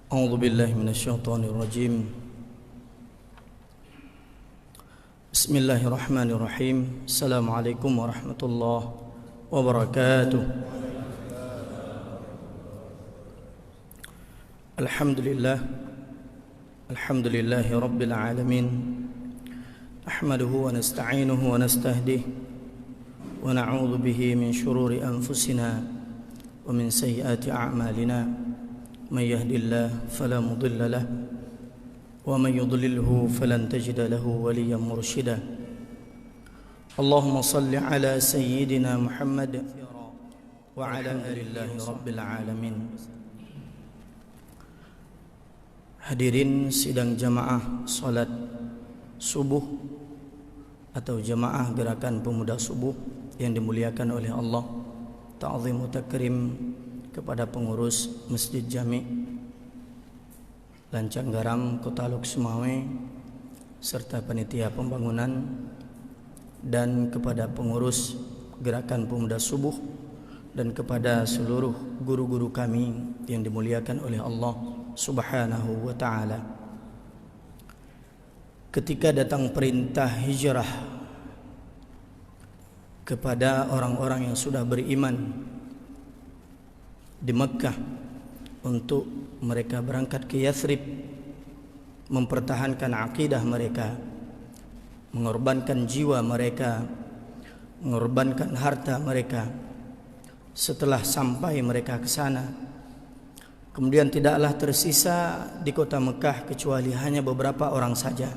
أعوذ بالله من الشيطان الرجيم. بسم الله الرحمن الرحيم. السلام عليكم ورحمة الله وبركاته. الحمد لله رب العالمين. نحمده ونستعينه ونستهديه ونعوذ به من شرور أنفسنا ومن سيئات أعمالنا. من يهد الله فلا مضل له ومن يضلله فلن تجد له وليا مرشدا. اللهم صل على سيدنا محمد وعلى آل الله رب العالمين. Hadirin sidang jamaah salat subuh atau jamaah gerakan pemuda subuh yang dimuliakan oleh Allah, ta'zim takrim kepada pengurus Masjid Jami' Lancang Garam Kota Luk Sumawe serta panitia pembangunan, dan kepada pengurus gerakan pemuda subuh, dan kepada seluruh guru-guru kami yang dimuliakan oleh Allah Subhanahu wa ta'ala. Ketika datang perintah hijrah kepada orang-orang yang sudah beriman di Mekah untuk mereka berangkat ke Yathrib, mempertahankan akidah mereka, mengorbankan jiwa mereka, mengorbankan harta mereka. Setelah sampai mereka ke sana, kemudian tidaklah tersisa di kota Mekah kecuali hanya beberapa orang saja.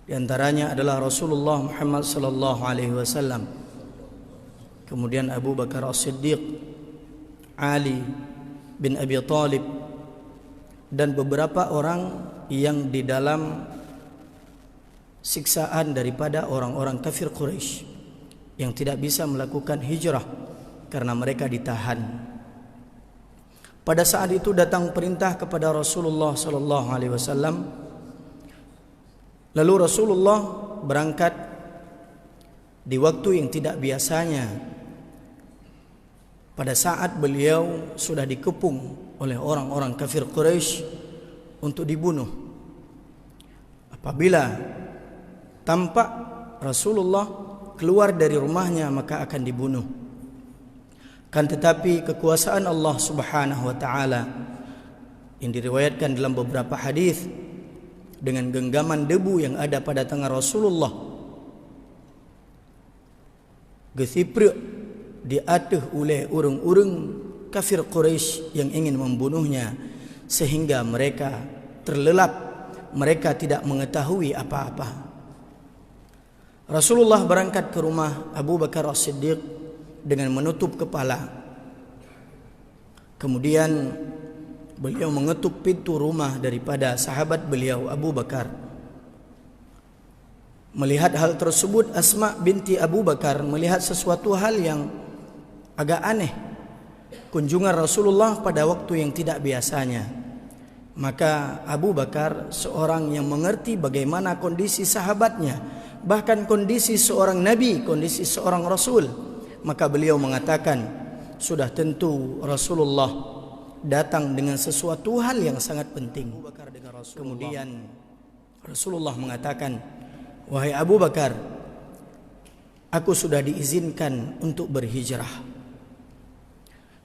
Di antaranya adalah Rasulullah Muhammad sallallahu alaihi wasallam, kemudian Abu Bakar As-Siddiq, Ali bin Abi Thalib, dan beberapa orang yang di dalam siksaan daripada orang-orang kafir Quraisy yang tidak bisa melakukan hijrah karena mereka ditahan. Pada saat itu datang perintah kepada Rasulullah sallallahu alaihi wasallam. Lalu Rasulullah berangkat di waktu yang tidak biasanya, pada saat beliau sudah dikepung oleh orang-orang kafir Quraisy untuk dibunuh. Apabila tampak Rasulullah keluar dari rumahnya, maka akan dibunuh. Kan tetapi kekuasaan Allah Subhanahu wa ta'ala yang diriwayatkan dalam beberapa hadis, dengan genggaman debu yang ada pada tangan Rasulullah, gesipruk diatuh oleh urung-urung kafir Quraisy yang ingin membunuhnya, sehingga mereka terlelap, mereka tidak mengetahui apa-apa. Rasulullah berangkat ke rumah Abu Bakar As-Siddiq dengan menutup kepala. Kemudian beliau mengetuk pintu rumah daripada sahabat beliau Abu Bakar. Melihat hal tersebut, Asma binti Abu Bakar melihat sesuatu hal yang agak aneh, kunjungan Rasulullah pada waktu yang tidak biasanya. Maka Abu Bakar, seorang yang mengerti bagaimana kondisi sahabatnya, bahkan kondisi seorang nabi, kondisi seorang rasul, maka beliau mengatakan, sudah tentu Rasulullah datang dengan sesuatu hal yang sangat penting. Kemudian Rasulullah mengatakan, wahai Abu Bakar, aku sudah diizinkan untuk berhijrah.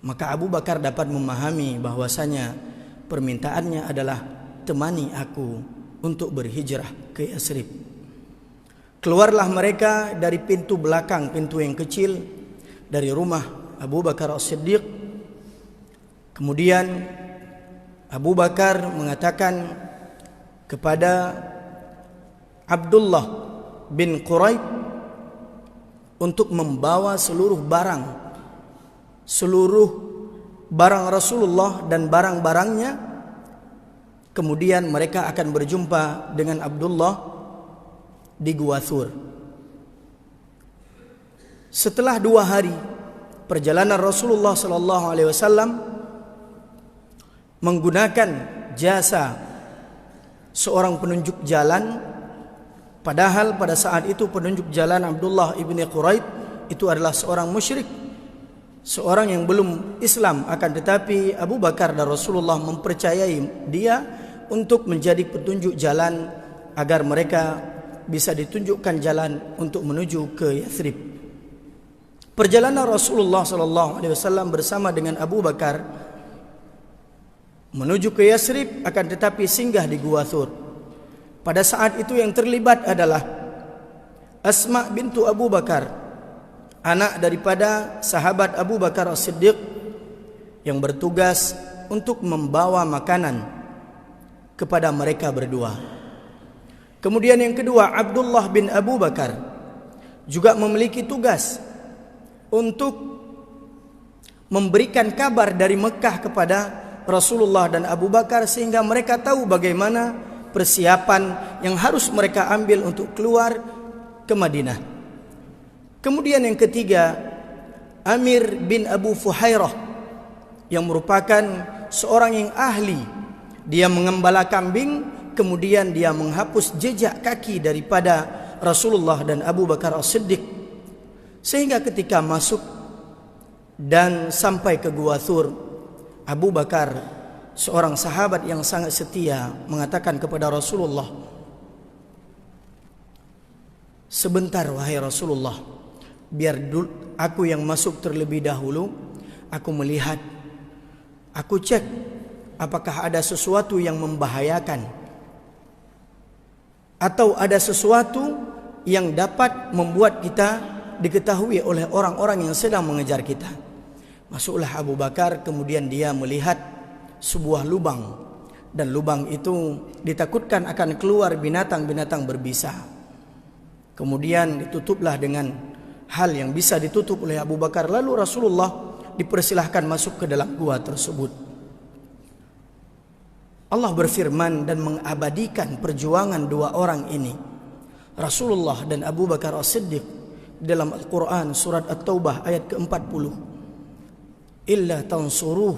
Maka Abu Bakar dapat memahami bahwasanya permintaannya adalah temani aku untuk berhijrah ke Yathrib. Keluarlah mereka dari pintu belakang, pintu yang kecil dari rumah Abu Bakar As-Siddiq. Kemudian Abu Bakar mengatakan kepada Abdullah bin Quraib untuk membawa seluruh barang Rasulullah dan barang-barangnya. Kemudian mereka akan berjumpa dengan Abdullah di Gua Thur. Setelah 2 hari perjalanan, Rasulullah sallallahu alaihi wasallam menggunakan jasa seorang penunjuk jalan, padahal pada saat itu penunjuk jalan Abdullah ibni Quraib itu adalah seorang musyrik seorang yang belum Islam, akan tetapi Abu Bakar dan Rasulullah mempercayai dia untuk menjadi petunjuk jalan agar mereka bisa ditunjukkan jalan untuk menuju ke Yathrib. Perjalanan Rasulullah SAW bersama dengan Abu Bakar menuju ke Yathrib, akan tetapi singgah di Gua Thur. Pada saat itu yang terlibat adalah Asma bintu Abu Bakar, anak daripada sahabat Abu Bakar As-Siddiq, yang bertugas untuk membawa makanan kepada mereka berdua. Kemudian yang kedua, Abdullah bin Abu Bakar juga memiliki tugas untuk memberikan kabar dari Mekah kepada Rasulullah dan Abu Bakar, sehingga mereka tahu bagaimana persiapan yang harus mereka ambil untuk keluar ke Madinah. Kemudian yang ketiga, Amir bin Abu Fuhairah, yang merupakan seorang yang ahli. Dia mengembala kambing, kemudian dia menghapus jejak kaki daripada Rasulullah dan Abu Bakar As-Siddiq, sehingga ketika masuk dan sampai ke Gua Thur, Abu Bakar, seorang sahabat yang sangat setia, mengatakan kepada Rasulullah, "Sebentar wahai Rasulullah, biar aku yang masuk terlebih dahulu. Aku melihat, aku cek apakah ada sesuatu yang membahayakan, atau ada sesuatu yang dapat membuat kita diketahui oleh orang-orang yang sedang mengejar kita." Masuklah Abu Bakar, kemudian dia melihat sebuah lubang, dan lubang itu ditakutkan akan keluar binatang-binatang berbisa. Kemudian ditutuplah dengan hal yang bisa ditutup oleh Abu Bakar. Lalu Rasulullah dipersilahkan masuk ke dalam gua tersebut. Allah berfirman dan mengabadikan perjuangan dua orang ini, Rasulullah dan Abu Bakar As-Siddiq, dalam Al-Quran surat At-Taubah ayat ke-40. "Illa tansuruh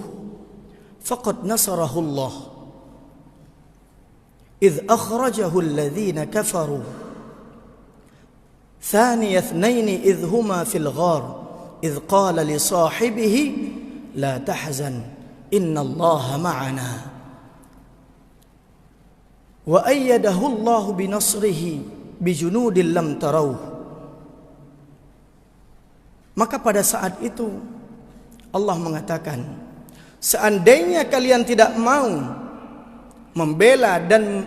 faqad nasarahu Allah idh akhrajahu alladhina kafaru ثاني اثنين إذ هما في الغار إذ قال لصاحبه لا تحزن إن الله معنا وأيده الله بنصره بجنود لم تروه." Maka pada saat itu Allah mengatakan, seandainya kalian tidak mau membela dan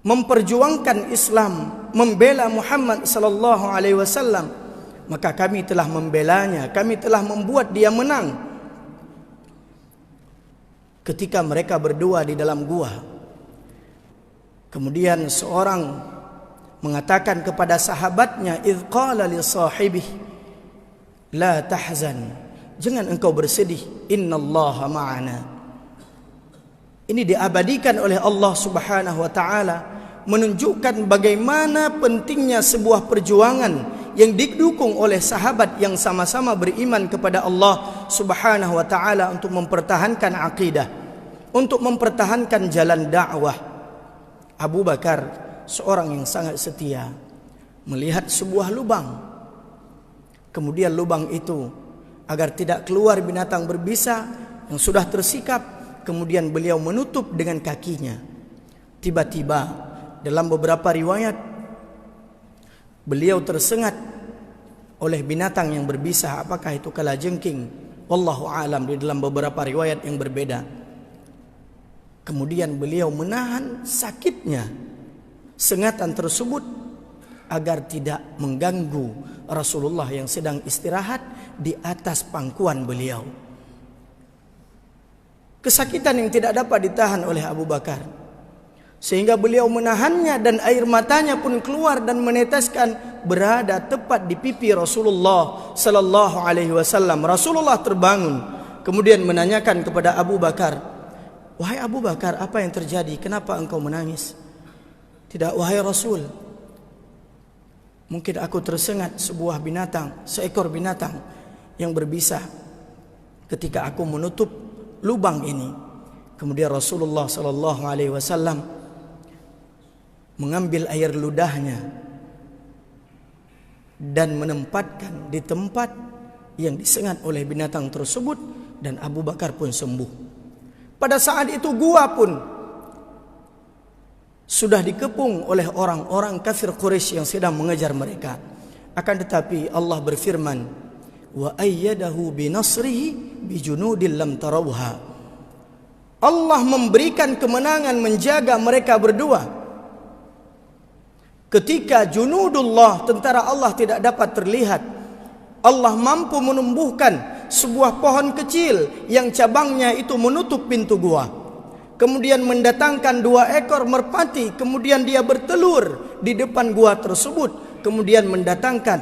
memperjuangkan Islam, membela Muhammad sallallahu alaihi wasallam, maka kami telah membelanya, kami telah membuat dia menang. Ketika mereka berdua di dalam gua, kemudian seorang mengatakan kepada sahabatnya, "Idz qala li sahibihi la tahzan, jangan engkau bersedih, innallaha ma'ana." Ini diabadikan oleh Allah Subhanahu wa taala, menunjukkan bagaimana pentingnya sebuah perjuangan yang didukung oleh sahabat yang sama-sama beriman kepada Allah Subhanahu wa taala untuk mempertahankan akidah, untuk mempertahankan jalan dakwah. Abu Bakar, seorang yang sangat setia, melihat sebuah lubang. Kemudian lubang itu, agar tidak keluar binatang berbisa yang sudah tersikap, kemudian beliau menutup dengan kakinya. Tiba-tiba dalam beberapa riwayat beliau tersengat oleh binatang yang berbisa. Apakah itu kalajengking? Wallahu alam, di dalam beberapa riwayat yang berbeda. Kemudian beliau menahan sakitnya sengatan tersebut agar tidak mengganggu Rasulullah yang sedang istirahat di atas pangkuan beliau. Kesakitan yang tidak dapat ditahan oleh Abu Bakar, sehingga beliau menahannya, dan air matanya pun keluar dan meneteskan, berada tepat di pipi Rasulullah sallallahu alaihi wasallam. Rasulullah terbangun, kemudian menanyakan kepada Abu Bakar, "Wahai Abu Bakar, apa yang terjadi? Kenapa engkau menangis?" "Tidak wahai Rasul, mungkin aku tersengat sebuah binatang, seekor binatang yang berbisa ketika aku menutup lubang ini." Kemudian Rasulullah sallallahu alaihi wasallam mengambil air ludahnya, dan menempatkan di tempat yang disengat oleh binatang tersebut, dan Abu Bakar pun sembuh. Pada saat itu gua pun sudah dikepung oleh orang-orang kafir Quraisy yang sedang mengejar mereka. Akan tetapi Allah berfirman, wa ayyadahu binasrihi bijunudin lam tarawha. Allah memberikan kemenangan menjaga mereka berdua. Ketika junudullah, tentara Allah tidak dapat terlihat, Allah mampu menumbuhkan sebuah pohon kecil yang cabangnya itu menutup pintu gua. Kemudian mendatangkan 2 ekor merpati, kemudian dia bertelur di depan gua tersebut. Kemudian mendatangkan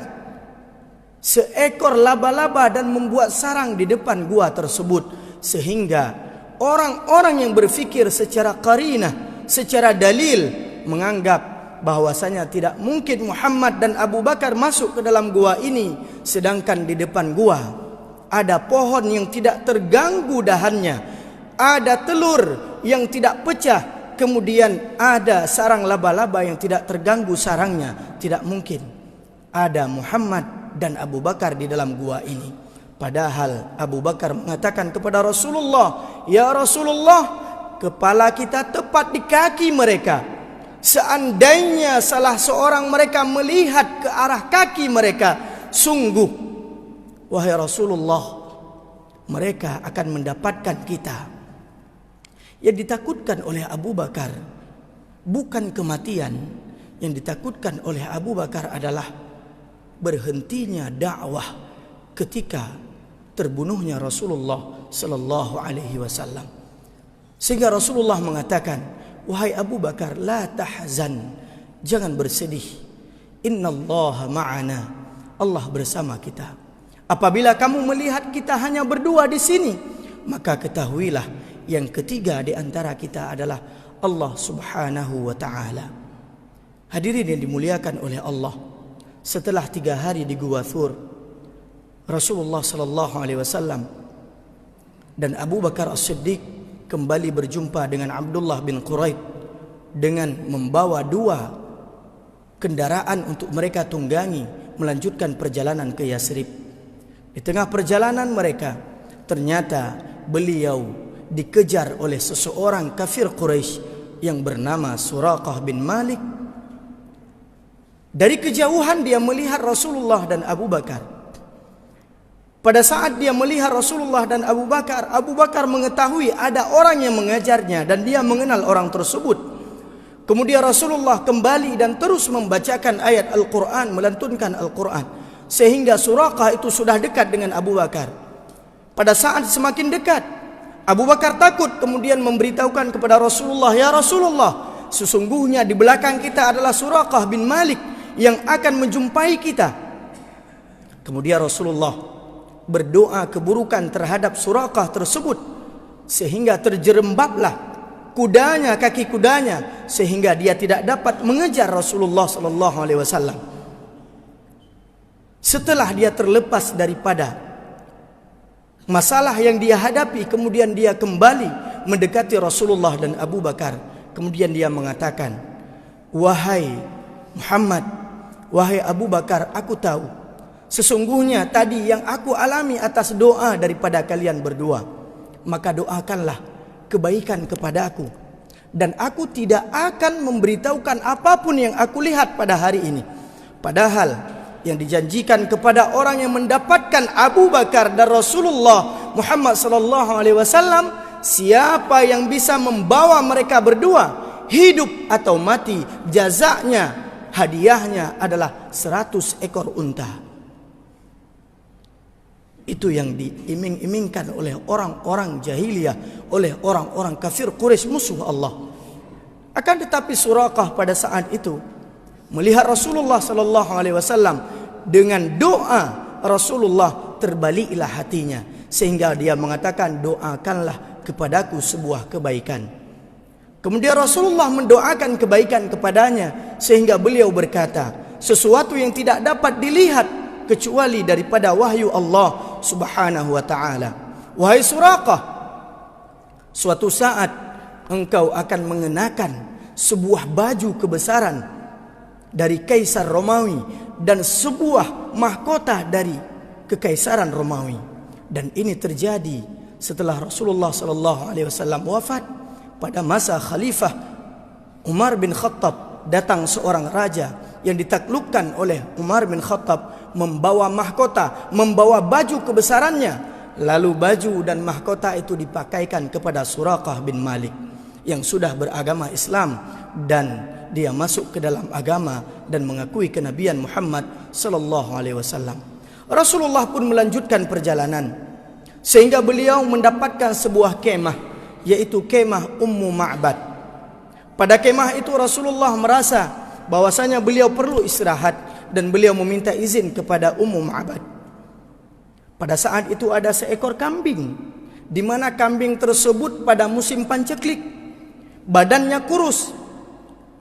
seekor laba-laba dan membuat sarang di depan gua tersebut. Sehingga orang-orang yang berfikir secara qarinah, secara dalil, menganggap bahwasanya tidak mungkin Muhammad dan Abu Bakar masuk ke dalam gua ini, sedangkan di depan gua ada pohon yang tidak terganggu dahannya, ada telur yang tidak pecah, kemudian ada sarang laba-laba yang tidak terganggu sarangnya. Tidak mungkin ada Muhammad dan Abu Bakar di dalam gua ini. Padahal Abu Bakar mengatakan kepada Rasulullah, "Ya Rasulullah, kepala kita tepat di kaki mereka. Seandainya salah seorang mereka melihat ke arah kaki mereka, sungguh, wahai Rasulullah, mereka akan mendapatkan kita." Yang ditakutkan oleh Abu Bakar bukan kematian. Yang ditakutkan oleh Abu Bakar adalah berhentinya dakwah ketika terbunuhnya Rasulullah sallallahu alaihi wasallam. Sehingga Rasulullah mengatakan, "Wahai Abu Bakar, la tahzan, jangan bersedih. Innallaha ma'ana, Allah bersama kita. Apabila kamu melihat kita hanya berdua di sini, maka ketahuilah yang ketiga di antara kita adalah Allah Subhanahu wa taala." Hadirin yang dimuliakan oleh Allah, setelah 3 hari di Gua Thur, Rasulullah sallallahu alaihi wasallam dan Abu Bakar As-Siddiq kembali berjumpa dengan Abdullah bin Quraid dengan membawa 2 kendaraan untuk mereka tunggangi melanjutkan perjalanan ke Yasrib. Di tengah perjalanan mereka, ternyata beliau dikejar oleh seseorang kafir Quraisy yang bernama Suraqah bin Malik. Dari kejauhan dia melihat Rasulullah dan Abu Bakar. Pada saat dia melihat Rasulullah dan Abu Bakar mengetahui ada orang yang mengejarnya dan dia mengenal orang tersebut. Kemudian Rasulullah kembali dan terus membacakan ayat Al-Quran, melantunkan Al-Quran, sehingga Suraqah itu sudah dekat dengan Abu Bakar. Pada saat semakin dekat, Abu Bakar takut, kemudian memberitahukan kepada Rasulullah, "Ya Rasulullah, sesungguhnya di belakang kita adalah Suraqah bin Malik yang akan menjumpai kita." Kemudian Rasulullah berdoa keburukan terhadap Suraqah tersebut, sehingga terjerembablah kudanya, kaki kudanya, sehingga dia tidak dapat mengejar Rasulullah sallallahu alaihi wasallam. Setelah dia terlepas daripada masalah yang dia hadapi, kemudian dia kembali mendekati Rasulullah dan Abu Bakar. Kemudian dia mengatakan, "Wahai Muhammad, wahai Abu Bakar, aku tahu sesungguhnya tadi yang aku alami atas doa daripada kalian berdua. Maka doakanlah kebaikan kepada aku, dan aku tidak akan memberitahukan apapun yang aku lihat pada hari ini. Padahal yang dijanjikan kepada orang yang mendapatkan Abu Bakar dan Rasulullah Muhammad sallallahu alaihi wasallam, siapa yang bisa membawa mereka berdua hidup atau mati, jazaknya, hadiahnya adalah 100 ekor unta." Itu yang diiming-imingkan oleh orang-orang jahiliyah, oleh orang-orang kafir Quraisy, musuh Allah. Akan tetapi Suraqah pada saat itu melihat Rasulullah sallallahu alaihi wasallam, dengan doa Rasulullah terbaliklah hatinya, sehingga dia mengatakan, "Doakanlah kepadaku sebuah kebaikan." Kemudian Rasulullah mendoakan kebaikan kepadanya, sehingga beliau berkata, "Sesuatu yang tidak dapat dilihat kecuali daripada wahyu Allah Subhanahu wa taala. Wahai Suraqah, suatu saat engkau akan mengenakan sebuah baju kebesaran dari Kaisar Romawi dan sebuah mahkota dari kekaisaran Romawi. Dan ini terjadi setelah Rasulullah sallallahu alaihi wasallam wafat. Pada masa Khalifah Umar bin Khattab, datang seorang raja yang ditaklukkan oleh Umar bin Khattab, membawa mahkota, membawa baju kebesarannya. Lalu baju dan mahkota itu dipakaikan kepada Suraqah bin Malik yang sudah beragama Islam, dan dia masuk ke dalam agama dan mengakui kenabian Muhammad sallallahu alaihi wasallam. Rasulullah pun melanjutkan perjalanan sehingga beliau mendapatkan sebuah kemah, yaitu kemah Ummu Ma'bad. Pada kemah itu Rasulullah merasa bahwasanya beliau perlu istirahat dan beliau meminta izin kepada Ummu Ma'bad. Pada saat itu ada seekor kambing, di mana kambing tersebut pada musim panceklik, badannya kurus,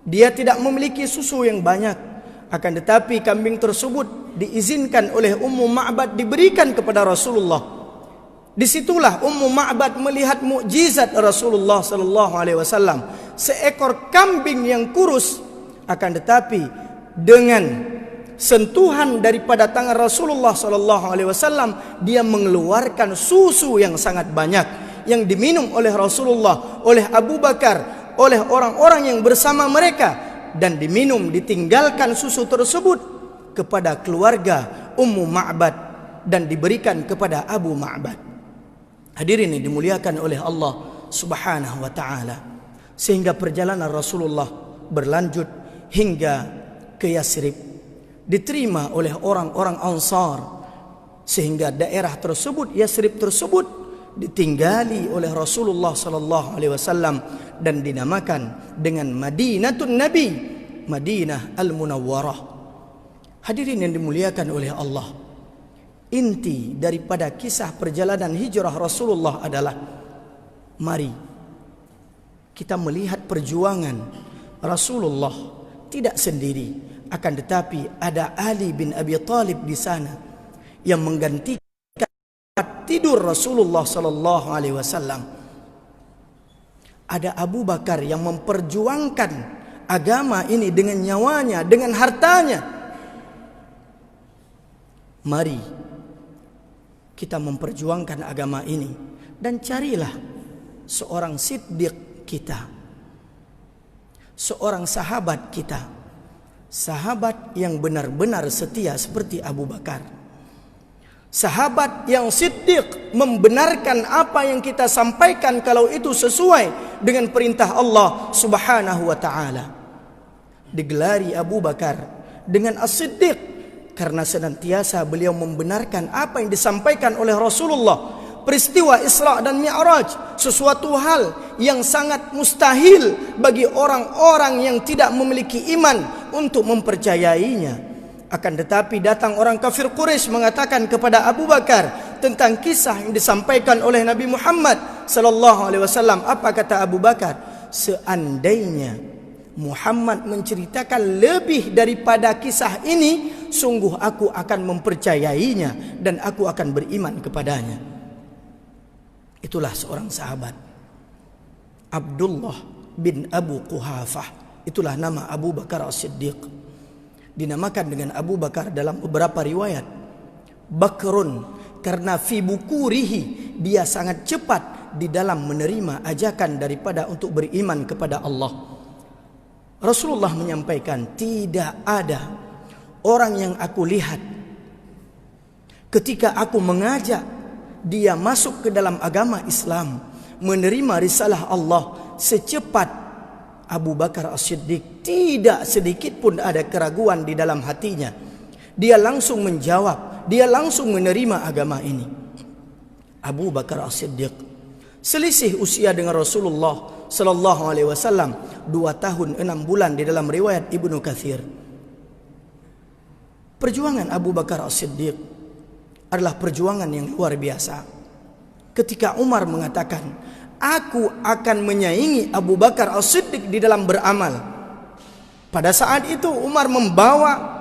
dia tidak memiliki susu yang banyak. Akan tetapi kambing tersebut diizinkan oleh Ummu Ma'bad diberikan kepada Rasulullah. Disitulah Ummu Ma'bad melihat mukjizat Rasulullah sallallahu alaihi wasallam, seekor kambing yang kurus, akan tetapi dengan sentuhan daripada tangan Rasulullah sallallahu alaihi wasallam dia mengeluarkan susu yang sangat banyak yang diminum oleh Rasulullah, oleh Abu Bakar, oleh orang-orang yang bersama mereka, dan diminum, ditinggalkan susu tersebut kepada keluarga Ummu Ma'bad dan diberikan kepada Abu Ma'bad. Hadirin yang dimuliakan oleh Allah Subhanahu wa taala. Sehingga perjalanan Rasulullah berlanjut hingga ke Yasrib, diterima oleh orang-orang Ansar, sehingga daerah tersebut, Yasrib tersebut, ditinggali oleh Rasulullah sallallahu alaihi wasallam dan dinamakan dengan Madinatun Nabi, Madinah Al-Munawwarah. Hadirin yang dimuliakan oleh Allah, inti daripada kisah perjalanan hijrah Rasulullah adalah, mari kita melihat perjuangan Rasulullah tidak sendiri, akan tetapi ada Ali bin Abi Thalib di sana yang menggantikan tidur Rasulullah sallallahu alaihi wasallam. Ada Abu Bakar yang memperjuangkan agama ini dengan nyawanya, dengan hartanya. Mari kita memperjuangkan agama ini dan carilah seorang siddiq kita, seorang sahabat kita, sahabat yang benar-benar setia seperti Abu Bakar, sahabat yang siddiq, membenarkan apa yang kita sampaikan kalau itu sesuai dengan perintah Allah Subhanahu wa taala. Digelari Abu Bakar dengan as-siddiq karena senantiasa beliau membenarkan apa yang disampaikan oleh Rasulullah. Peristiwa Isra dan Mi'raj, sesuatu hal yang sangat mustahil bagi orang-orang yang tidak memiliki iman untuk mempercayainya. Akan tetapi datang orang kafir Quraisy mengatakan kepada Abu Bakar tentang kisah yang disampaikan oleh Nabi Muhammad sallallahu alaihi wasallam. Apa kata Abu Bakar? Seandainya Muhammad menceritakan lebih daripada kisah ini, sungguh aku akan mempercayainya dan aku akan beriman kepadanya. Itulah seorang sahabat, Abdullah bin Abu Quhafah. Itulah nama Abu Bakar As-Siddiq. Dinamakan dengan Abu Bakar dalam beberapa riwayat Bakrun, karena fi bukurihi, dia sangat cepat di dalam menerima ajakan daripada untuk beriman kepada Allah. Rasulullah menyampaikan, tidak ada orang yang aku lihat ketika aku mengajak dia masuk ke dalam agama Islam, menerima risalah Allah secepat Abu Bakar As-Siddiq. Tidak sedikit pun ada keraguan di dalam hatinya. Dia langsung menjawab, dia langsung menerima agama ini. Abu Bakar As-Siddiq selisih usia dengan Rasulullah sallallahu alaihi wasallam 2 tahun 6 bulan di dalam riwayat Ibnu Katsir. Perjuangan Abu Bakar As-Siddiq adalah perjuangan yang luar biasa. Ketika Umar mengatakan, aku akan menyaingi Abu Bakar As-Siddiq di dalam beramal. Pada saat itu Umar membawa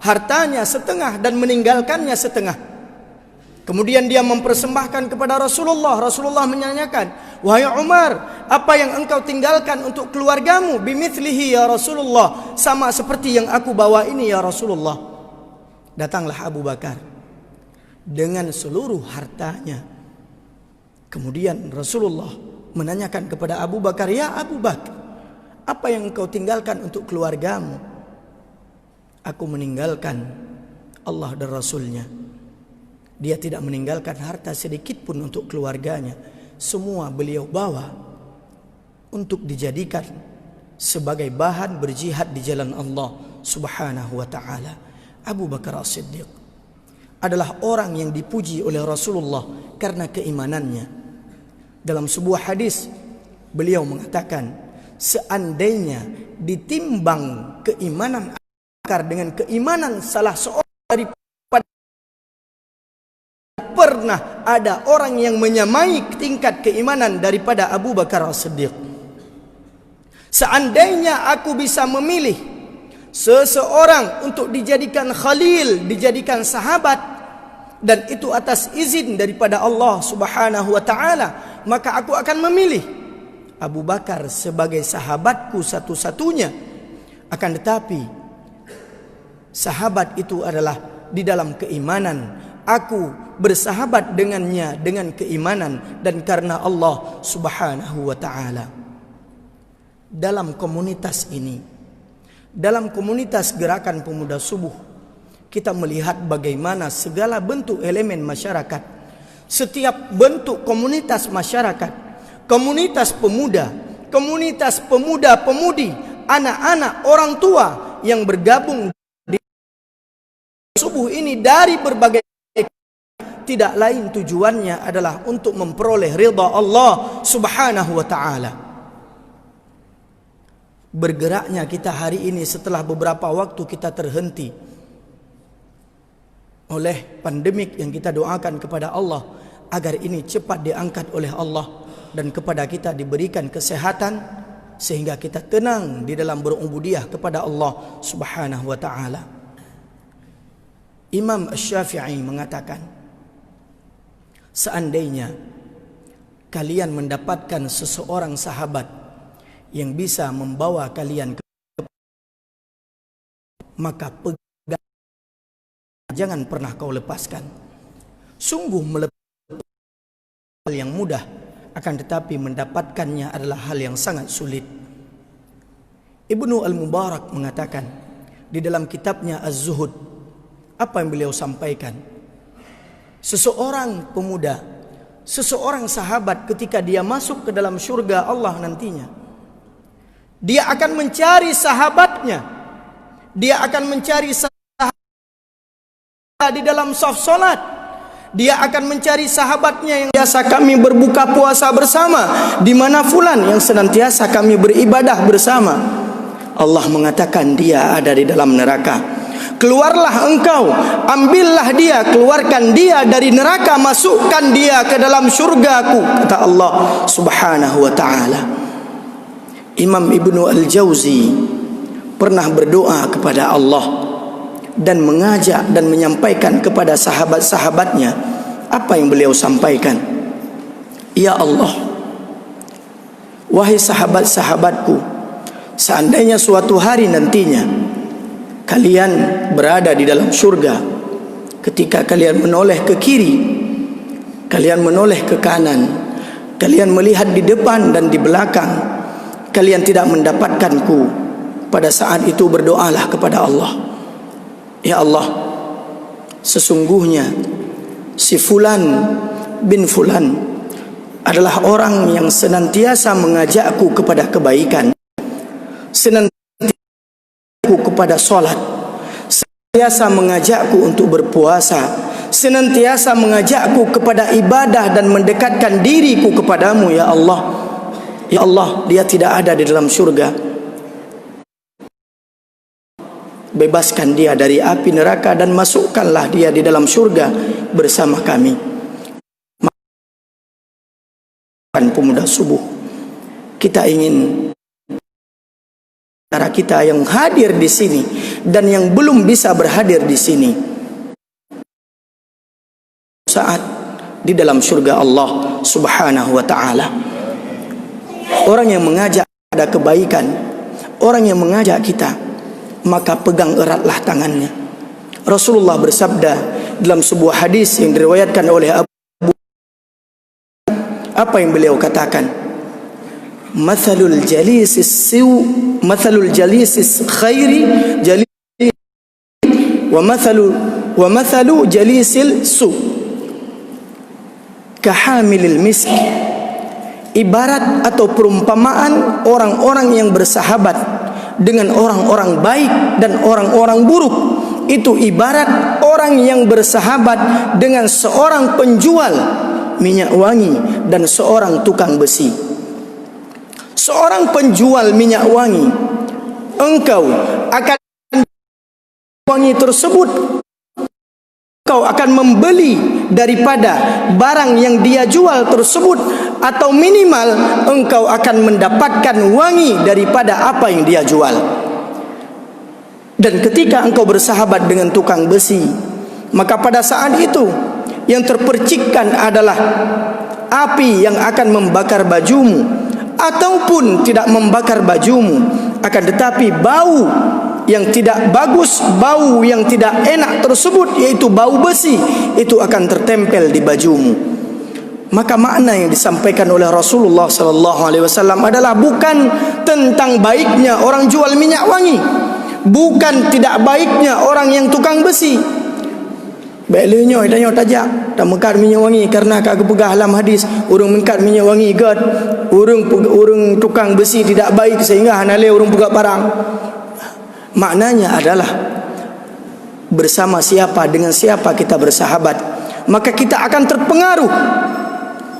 hartanya setengah dan meninggalkannya setengah. Kemudian dia mempersembahkan kepada Rasulullah. Rasulullah menanyakan, wahai Umar, apa yang engkau tinggalkan untuk keluargamu? Bimithlihi ya Rasulullah, sama seperti yang aku bawa ini ya Rasulullah. Datanglah Abu Bakar dengan seluruh hartanya. Kemudian Rasulullah menanyakan kepada Abu Bakar, "Ya Abu Bakar, apa yang engkau tinggalkan untuk keluargamu?" "Aku meninggalkan Allah dan Rasulnya." Dia tidak meninggalkan harta sedikit pun untuk keluarganya. Semua beliau bawa untuk dijadikan sebagai bahan berjihad di jalan Allah Subhanahu wa ta'ala. Abu Bakar As-Siddiq adalah orang yang dipuji oleh Rasulullah karena keimanannya. Dalam sebuah hadis beliau mengatakan, seandainya ditimbang keimanan Abu Bakar dengan keimanan salah seorang daripada, pernah ada orang yang menyamai tingkat keimanan daripada Abu Bakar As-Siddiq. Seandainya aku bisa memilih seseorang untuk dijadikan khalil, dijadikan sahabat, dan itu atas izin daripada Allah Subhanahu wa ta'ala, maka aku akan memilih Abu Bakar sebagai sahabatku satu-satunya. Akan tetapi sahabat itu adalah di dalam keimanan. Aku bersahabat dengannya dengan keimanan dan karena Allah Subhanahu wa ta'ala. Dalam komunitas ini, dalam komunitas Gerakan Pemuda Subuh, kita melihat bagaimana segala bentuk elemen masyarakat, setiap bentuk komunitas masyarakat, komunitas pemuda-pemudi, anak-anak, orang tua yang bergabung di subuh ini dari berbagai, tidak lain tujuannya adalah untuk memperoleh ridha Allah Subhanahu wa ta'ala. Bergeraknya kita hari ini setelah beberapa waktu kita terhenti oleh pandemik yang kita doakan kepada Allah agar ini cepat diangkat oleh Allah dan kepada kita diberikan kesehatan sehingga kita tenang di dalam berubudiyah kepada Allah Subhanahu wa ta'ala. Imam Asy-Syafi'i mengatakan, seandainya kalian mendapatkan seseorang sahabat yang bisa membawa kalian ke, maka pegang, jangan pernah kau lepaskan. Sungguh melepaskan hal yang mudah, akan tetapi mendapatkannya adalah hal yang sangat sulit. Ibnu Al-Mubarak mengatakan di dalam kitabnya Az-Zuhud, apa yang beliau sampaikan? Seseorang pemuda, seseorang sahabat ketika dia masuk ke dalam syurga Allah nantinya, dia akan mencari sahabatnya. Dia akan mencari sahabatnya di dalam saf salat. Dia akan mencari sahabatnya yang biasa kami berbuka puasa bersama. Di mana fulan yang senantiasa kami beribadah bersama. Allah mengatakan dia ada di dalam neraka. Keluarlah engkau, ambillah dia, keluarkan dia dari neraka, masukkan dia ke dalam syurgaku, kata Allah Subhanahu wa ta'ala. Imam Ibnu Al-Jauzi pernah berdoa kepada Allah dan mengajak dan menyampaikan kepada sahabat-sahabatnya apa yang beliau sampaikan. Ya Allah, wahai sahabat-sahabatku, seandainya suatu hari nantinya kalian berada di dalam syurga, ketika kalian menoleh ke kiri, kalian menoleh ke kanan, kalian melihat di depan dan di belakang, kalian tidak mendapatkanku, pada saat itu berdoalah kepada Allah. Ya Allah, sesungguhnya si Fulan bin Fulan adalah orang yang senantiasa mengajakku kepada kebaikan, senantiasa mengajakku kepada sholat, senantiasa mengajakku untuk berpuasa, senantiasa mengajakku kepada ibadah dan mendekatkan diriku kepadamu. Ya Allah, ya Allah, dia tidak ada di dalam syurga. Bebaskan dia dari api neraka dan masukkanlah dia di dalam syurga bersama kami. Pemuda Subuh, kita ingin para kita yang hadir di sini dan yang belum bisa berhadir di sini saat di dalam syurga Allah Subhanahu wa ta'ala. Orang yang mengajak ada kebaikan, orang yang mengajak kita, maka pegang eratlah tangannya. Rasulullah bersabda dalam sebuah hadis yang diriwayatkan oleh Abu, apa yang beliau katakan? Mathalul jalisis khairi jalis wa mathalu jalisil su kahamilil misk. Ibarat atau perumpamaan orang-orang yang bersahabat dengan orang-orang baik dan orang-orang buruk, itu ibarat orang yang bersahabat dengan seorang penjual minyak wangi dan seorang tukang besi. Seorang penjual minyak wangi, engkau akan wangi tersebut, engkau akan membeli daripada barang yang dia jual tersebut, atau minimal engkau akan mendapatkan wangi daripada apa yang dia jual. Dan ketika engkau bersahabat dengan tukang besi, maka pada saat itu yang terpercikkan adalah api yang akan membakar bajumu, ataupun tidak membakar bajumu, akan tetapi bau yang tidak bagus, bau yang tidak enak tersebut, yaitu bau besi, itu akan tertempel di bajumu. Maka makna yang disampaikan oleh Rasulullah SAW adalah bukan tentang baiknya orang jual minyak wangi, bukan tidak baiknya orang yang tukang besi. Belanya tanya tajak tak mengkat minyak wangi karena kagak pegah dalam hadis urang mengkat minyak wangi gad urang tukang besi tidak baik sehingga hanale urang pegak parang. Maknanya adalah bersama siapa, dengan siapa kita bersahabat, maka kita akan terpengaruh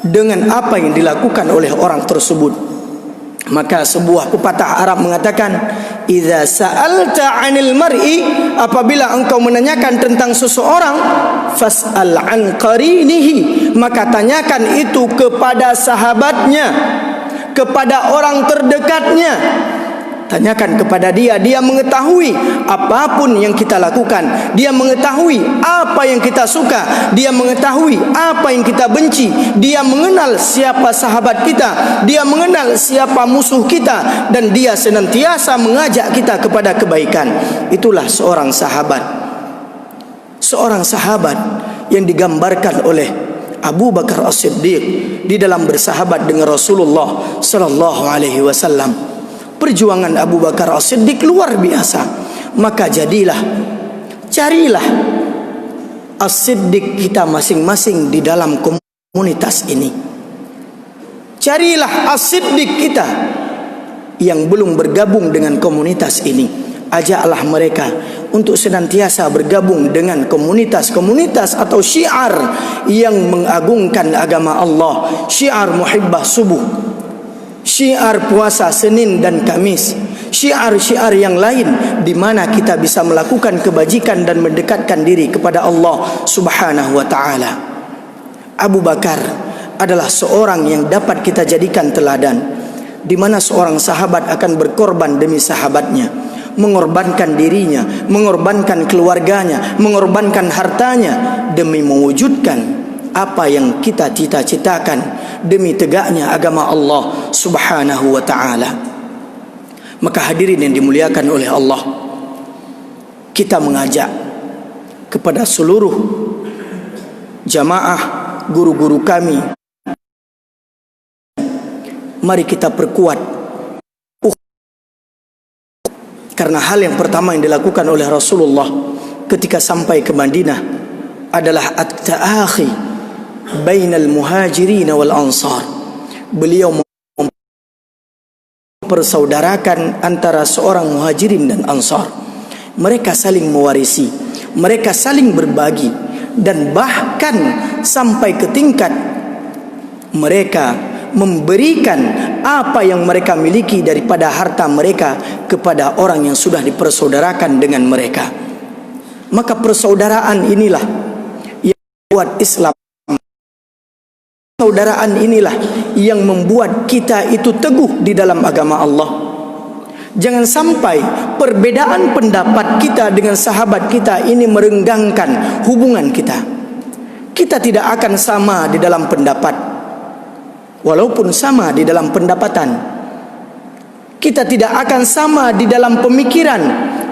dengan apa yang dilakukan oleh orang tersebut. Maka sebuah pepatah Arab mengatakan, idza sa'alta 'anil mar'i, apabila engkau menanyakan tentang seseorang, fas'al 'an qarinihi, maka tanyakan itu kepada sahabatnya, kepada orang terdekatnya. Tanyakan kepada dia, dia mengetahui apapun yang kita lakukan, dia mengetahui apa yang kita suka, dia mengetahui apa yang kita benci, dia mengenal siapa sahabat kita, dia mengenal siapa musuh kita, dan dia senantiasa mengajak kita kepada kebaikan. Itulah seorang sahabat. Seorang sahabat yang digambarkan oleh Abu Bakar As-Siddiq di dalam bersahabat dengan Rasulullah sallallahu alaihi wasallam. Perjuangan Abu Bakar As-Siddiq luar biasa. Maka carilah As-Siddiq kita masing-masing di dalam komunitas ini. Carilah As-Siddiq kita yang belum bergabung dengan komunitas ini. Ajaklah mereka untuk senantiasa bergabung dengan komunitas-komunitas atau syiar yang mengagungkan agama Allah. Syiar muhibbah subuh, syiar puasa Senin dan Kamis, syiar-syiar yang lain di mana kita bisa melakukan kebajikan dan mendekatkan diri kepada Allah Subhanahu wa taala. Abu Bakar adalah seorang yang dapat kita jadikan teladan, di mana seorang sahabat akan berkorban demi sahabatnya, mengorbankan dirinya, mengorbankan keluarganya, mengorbankan hartanya demi mewujudkan apa yang kita cita-citakan, demi tegaknya agama Allah Subhanahu wa taala. Maka hadirin yang dimuliakan oleh Allah, kita mengajak kepada seluruh jamaah, guru-guru kami, mari kita perkuat. Karena hal yang pertama yang dilakukan oleh Rasulullah ketika sampai ke Madinah adalah at-ta'akhi bainal muhajirin wal ansar. Beliau mempersaudarakan antara seorang muhajirin dan ansar. Mereka saling mewarisi, mereka saling berbagi, dan bahkan sampai ke tingkat mereka memberikan apa yang mereka miliki daripada harta mereka kepada orang yang sudah dipersaudarakan dengan mereka. Maka persaudaraan inilah yang membuat Islam, persaudaraan inilah yang membuat kita itu teguh di dalam agama Allah. Jangan sampai perbedaan pendapat kita dengan sahabat kita ini merenggangkan hubungan kita. Kita tidak akan sama di dalam pendapat, walaupun sama di dalam pendapatan. kita tidak akan sama di dalam pemikiran.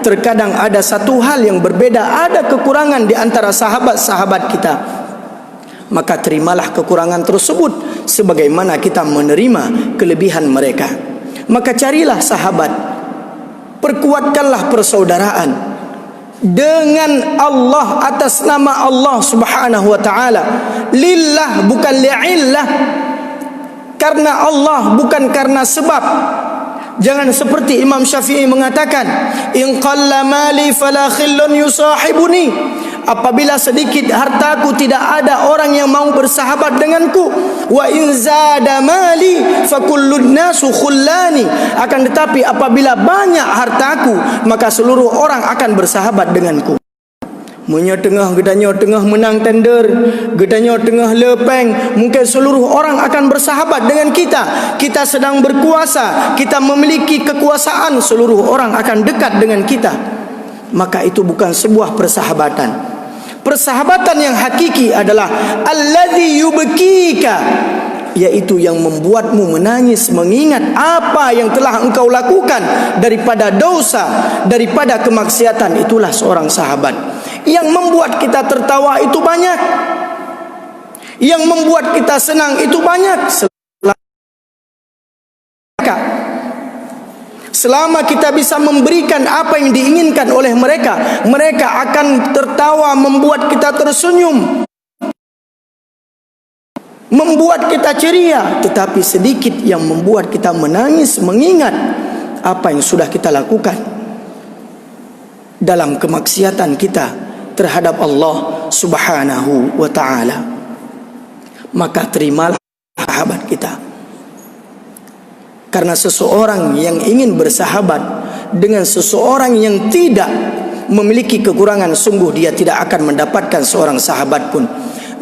Terkadang ada satu hal yang berbeda, ada kekurangan di antara sahabat-sahabat kita. Maka terimalah kekurangan tersebut sebagaimana kita menerima kelebihan mereka. Maka carilah sahabat, perkuatkanlah persaudaraan dengan Allah, atas nama Allah Subhanahu wa taala. Lillah, bukan li'illah. Karena Allah, bukan karena sebab. Jangan seperti Imam Syafi'i mengatakan, in qalla mali fala khillun yusahibuni. Apabila sedikit hartaku, tidak ada orang yang mau bersahabat denganku. Wa in zada mali fa kullun nasu khullani. Akan tetapi apabila banyak hartaku, maka seluruh orang akan bersahabat denganku. Munya tengah gedanya tengah menang tender, gedanya tengah lepeng, mungkin seluruh orang akan bersahabat dengan kita. Kita sedang berkuasa, kita memiliki kekuasaan, seluruh orang akan dekat dengan kita. Maka itu bukan sebuah persahabatan. Persahabatan yang hakiki adalah alladzi yubkika, yaitu yang membuatmu menangis mengingat apa yang telah engkau lakukan daripada dosa, daripada kemaksiatan. Itulah seorang sahabat. Yang membuat kita tertawa itu banyak, yang membuat kita senang itu banyak. Selama kita bisa memberikan apa yang diinginkan oleh mereka, mereka akan tertawa, membuat kita tersenyum, membuat kita ceria. Tetapi sedikit yang membuat kita menangis mengingat apa yang sudah kita lakukan dalam kemaksiatan kita terhadap Allah Subhanahu wa ta'ala. Maka terimalah sahabat kita. Karena seseorang yang ingin bersahabat dengan seseorang yang tidak memiliki kekurangan, sungguh dia tidak akan mendapatkan seorang sahabat pun.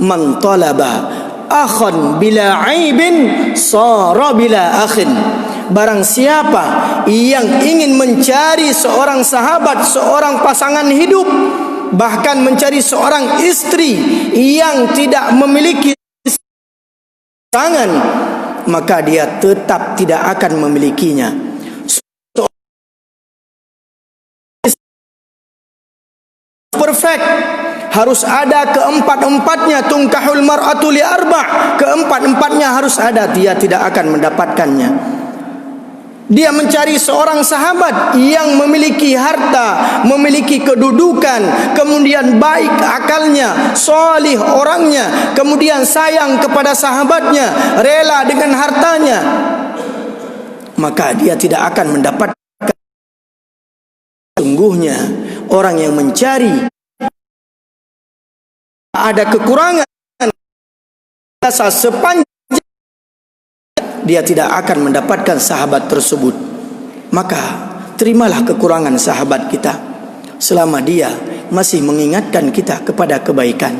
Man talaba akhan bila aibin sara bila akhin. Barang siapa yang ingin mencari seorang sahabat, seorang pasangan hidup, bahkan mencari seorang istri yang tidak memiliki pasangan, maka dia tetap tidak akan memilikinya. Perfect, harus ada keempat-empatnya. Tungkahul mar'atu li arba', keempat-empatnya harus ada, dia tidak akan mendapatkannya. Dia mencari seorang sahabat yang memiliki harta, memiliki kedudukan, kemudian baik akalnya, solih orangnya, kemudian sayang kepada sahabatnya, rela dengan hartanya. Maka dia tidak akan mendapatkan. Sungguhnya orang yang mencari ada kekurangan sepanjang, dia tidak akan mendapatkan sahabat tersebut. Maka terimalah kekurangan sahabat kita selama dia masih mengingatkan kita kepada kebaikan.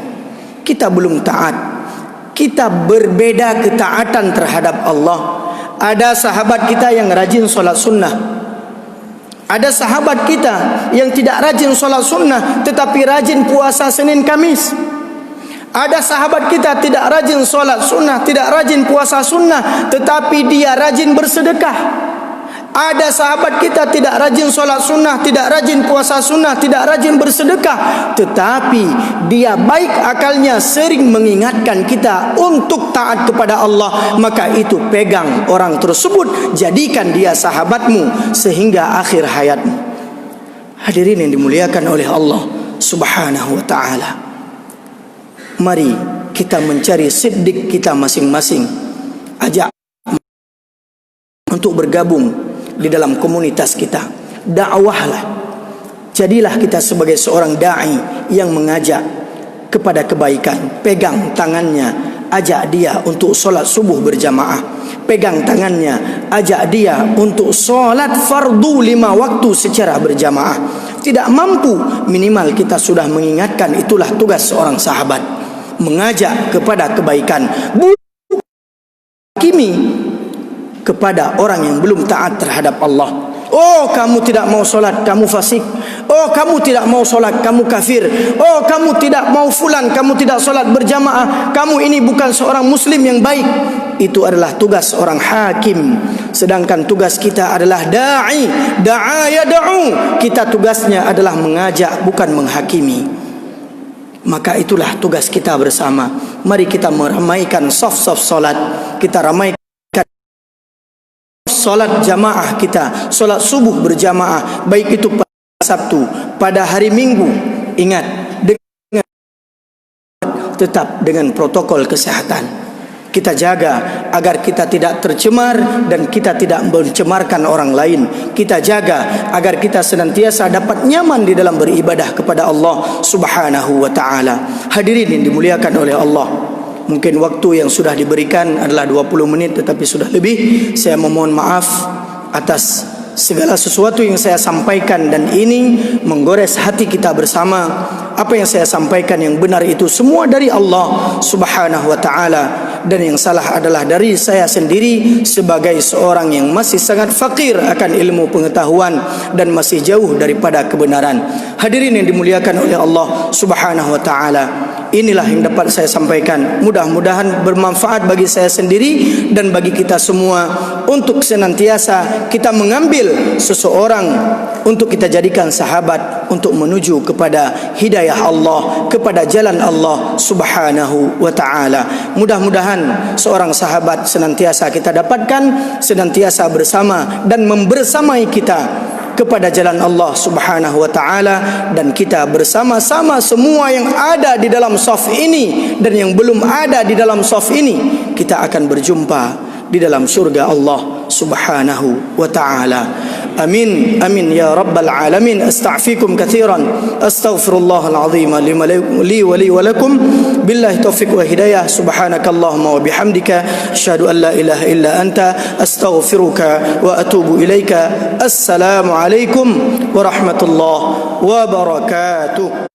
Kita belum taat, kita berbeda ketaatan terhadap Allah. Ada sahabat kita yang rajin solat sunnah, ada sahabat kita yang tidak rajin solat sunnah tetapi rajin puasa Senin Kamis. Ada sahabat kita tidak rajin solat sunnah, tidak rajin puasa sunnah, tetapi dia rajin bersedekah. Ada sahabat kita tidak rajin solat sunnah, tidak rajin puasa sunnah, tidak rajin bersedekah, tetapi dia baik akalnya, sering mengingatkan kita untuk taat kepada Allah. Maka itu pegang orang tersebut, jadikan dia sahabatmu sehingga akhir hayatmu. Hadirin yang dimuliakan oleh Allah Subhanahu wa ta'ala, mari kita mencari siddiq kita masing-masing. Ajak untuk bergabung di dalam komunitas kita. Dakwahlah. Jadilah kita sebagai seorang da'i yang mengajak kepada kebaikan. Pegang tangannya, ajak dia untuk solat subuh berjamaah. Pegang tangannya, ajak dia untuk solat fardu 5 waktu secara berjamaah. Tidak mampu, minimal kita sudah mengingatkan. Itulah tugas seorang sahabat, mengajak kepada kebaikan, hakimi kepada orang yang belum taat terhadap Allah. Oh, kamu tidak mau solat, kamu fasik. Oh, kamu tidak mau solat, kamu kafir. Oh, kamu tidak mau fulan, kamu tidak solat berjamaah, kamu ini bukan seorang muslim yang baik. Itu adalah tugas seorang hakim, sedangkan tugas kita adalah da'i, da'a yad'u. Kita tugasnya adalah mengajak, bukan menghakimi. Maka itulah tugas kita bersama. Mari kita meramaikan saf-saf salat. Kita ramaikan salat jamaah kita, salat subuh berjamaah, baik itu pada Sabtu, pada hari Minggu. Ingat, tetap dengan protokol kesehatan. Kita jaga agar kita tidak tercemar dan kita tidak mencemarkan orang lain. Kita jaga agar kita senantiasa dapat nyaman di dalam beribadah kepada Allah Subhanahu wa taala. Hadirin yang dimuliakan oleh Allah, mungkin waktu yang sudah diberikan adalah 20 menit tetapi sudah lebih. Saya memohon maaf atas segala sesuatu yang saya sampaikan, dan ini menggores hati kita bersama. Apa yang saya sampaikan yang benar itu semua dari Allah Subhanahu wa taala, dan yang salah adalah dari saya sendiri sebagai seorang yang masih sangat fakir akan ilmu pengetahuan dan masih jauh daripada kebenaran. Hadirin yang dimuliakan oleh Allah Subhanahu wa taala, inilah yang dapat saya sampaikan. Mudah-mudahan bermanfaat bagi saya sendiri dan bagi kita semua, untuk senantiasa kita mengambil seseorang untuk kita jadikan sahabat untuk menuju kepada hidayah Allah, kepada jalan Allah Subhanahu wa taala. Mudah-mudahan seorang sahabat senantiasa kita dapatkan, senantiasa bersama dan membersamai kita kepada jalan Allah Subhanahu wa taala, dan kita bersama-sama semua yang ada di dalam shaf ini dan yang belum ada di dalam shaf ini, kita akan berjumpa di dalam surga Allah Subhanahu wa taala. Amin amin ya rabbal alamin. Astaghfirukum katsiran, astaghfirullahal azim li wa lakum, billahi taufiq wa hidayah. Subhanakallahumma wa bihamdika, asyhadu an la ilaha illa anta, astaghfiruka wa atubu ilaika. Assalamu alaikum warahmatullahi wabarakatuh.